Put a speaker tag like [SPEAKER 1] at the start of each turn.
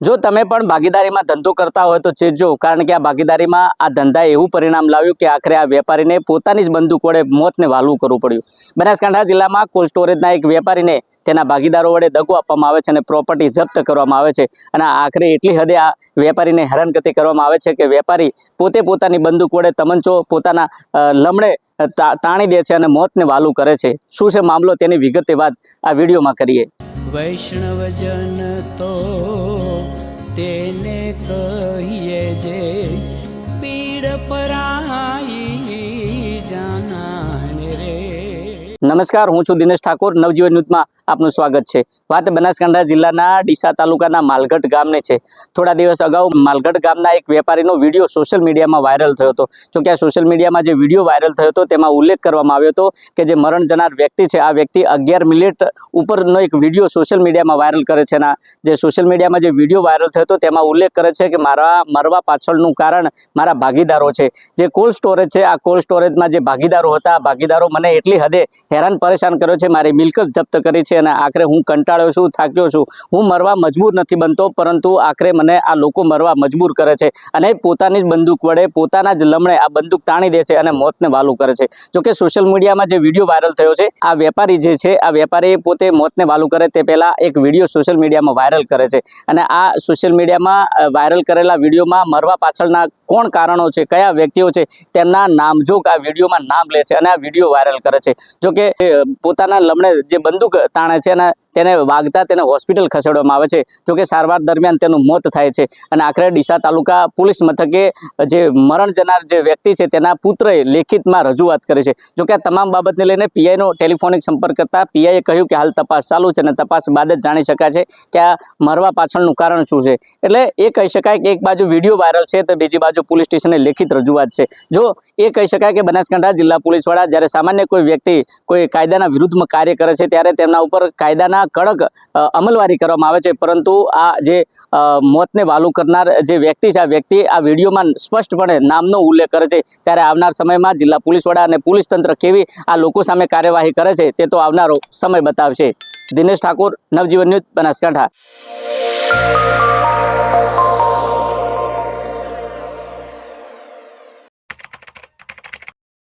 [SPEAKER 1] જો તમે પણ ભાગીદારીમાં ધંધો કરતા હોય તો ચેતજો, કારણ કે આ ભાગીદારીમાં આ ધંધાએ એવું પરિણામ લાવ્યું કે આખરે આ વેપારીને પોતાની જ બંદૂક વડે મોતને વાલવું કરવું પડ્યું। બનાસકાંઠા જિલ્લામાં કોલ્ડ સ્ટોરેજના એક વેપારીને તેના ભાગીદારો વડે દગો આપવામાં આવે છે અને પ્રોપર્ટી જપ્ત કરવામાં આવે છે અને આખરે એટલી હદે આ વેપારીને હેરાનગતિ કરવામાં આવે છે કે વેપારી પોતે પોતાની બંદૂક વડે તમંચો પોતાના લમડે તાણી દે છે અને મોતને વાલું કરે છે। શું છે મામલો તેની વિગતે વાત આ વિડીયોમાં કરીએ।
[SPEAKER 2] વૈષ્ણવજન તો તેને કહીએ જે પીડ પરાઈ જાનાને રે।
[SPEAKER 1] નમસ્કાર, હું છું દિનેશ ઠાકોર। નવજીવન ન્યૂઝમાં આપનું સ્વાગત છે। વાત બનાસકાંઠા જિલ્લાના ડીસા તાલુકાના માલગઢ ગામની છે। થોડા દિવસ અગાઉ માલગઢ ગામના એક વેપારીનો વિડીયો સોશિયલ મીડિયામાં વાયરલ થયો હતો। જો કે આ સોશિયલ મીડિયામાં જે વિડીયો વાયરલ થયો હતો તેમાં ઉલ્લેખ કરવામાં આવ્યો હતો કે જે મરણ જનાર વ્યક્તિ છે આ વ્યક્તિ 11 મિનિટ ઉપરનો એક વિડીયો સોશિયલ મીડિયામાં વાયરલ કરે છે અને જે સોશિયલ મીડિયામાં જે વિડીયો વાયરલ થયો હતો તેમાં ઉલ્લેખ કરે છે કે મારા મરવા પાછળનું કારણ મારા ભાગીદારો છે। જે કોલ્ડ સ્ટોરેજ છે, આ કોલ્ડ સ્ટોરેજમાં જે ભાગીદારો હતા આ ભાગીદારો મને એટલી હદે હેરાન પરેશાન કર્યો છે, મારી મિલકત જપ્ત કરી છે અને આખરે હું કંટાળ્યો છું, થાક્યો છું। હું મરવા મજબૂર નથી બનતો, પરંતુ આખરે મને આ લોકો મરવા મજબૂર કરે છે અને પોતાની જ બંદૂક વડે પોતાના જ લમણે આ બંદૂક તાણી દે છે અને મોતને વાલું કરે છે। જોકે સોશિયલ મીડિયામાં જે વિડીયો વાયરલ થયો છે, આ વેપારી જે છે આ વેપારી પોતે મોતને વાલું કરે તે પહેલા એક વિડીયો સોશિયલ મીડિયામાં વાયરલ કરે છે અને આ સોશિયલ મીડિયામાં વાયરલ કરેલા વિડીયોમાં મરવા પાછળના કોણ કારણો છે, કયા વ્યક્તિઓ છે, તેમના નામજોગ આ વિડીયોમાં નામ લે છે અને આ વિડીયો વાયરલ કરે છે। જોકે પોતાના લમણે જે બંદૂક તાણે છે અને તેને વાગતા તેને હોસ્પિટલ ખસેડવામાં આવે છે। જોકે સારવાર દરમિયાન તેનું મોત થાય છે અને આખરે ડીસા તાલુકા પોલીસ મથકે જે મરણ જનાર જે વ્યક્તિ છે તેના પુત્રએ લેખિતમાં રજૂઆત કરી છે। જોકે આ તમામ બાબતને લઈને પીઆઈનો ટેલિફોનિક સંપર્ક કરતા પીઆઈએ કહ્યું કે હાલ તપાસ ચાલુ છે અને તપાસ બાદ જ જાણી શકાય છે કે આ મરવા પાછળનું કારણ શું છે। એટલે એ કહી શકાય કે એક બાજુ વિડીયો વાયરલ છે તો બીજી બાજુ પોલીસ સ્ટેશને લેખિત રજૂઆત છે। જો એ કહી શકાય કે બનાસકાંઠા જિલ્લા પોલીસવાળા જ્યારે સામાન્ય કોઈ વ્યક્તિ કોઈ કાયદાના વિરુદ્ધમાં કાર્ય કરે છે ત્યારે તેમના ઉપર કાયદાના કડક અમલવારી કરવામાં આવે છે, પરંતુ આ જે મોતને વાલું કરનાર જે વ્યક્તિ છે આ વ્યક્તિ આ વિડીયોમાં સ્પષ્ટપણે નામનો ઉલ્લેખ કરે છે। ત્યારે આવનાર સમયમાં જિલ્લા પોલીસ વડા અને પોલીસ તંત્ર કેવી આ લોકો સામે કાર્યવાહી કરે છે તે તો આવનારો સમય બતાવશે। દિનેશ ઠાકોર, નવજીવન ન્યૂઝ, બનાસકાંઠા।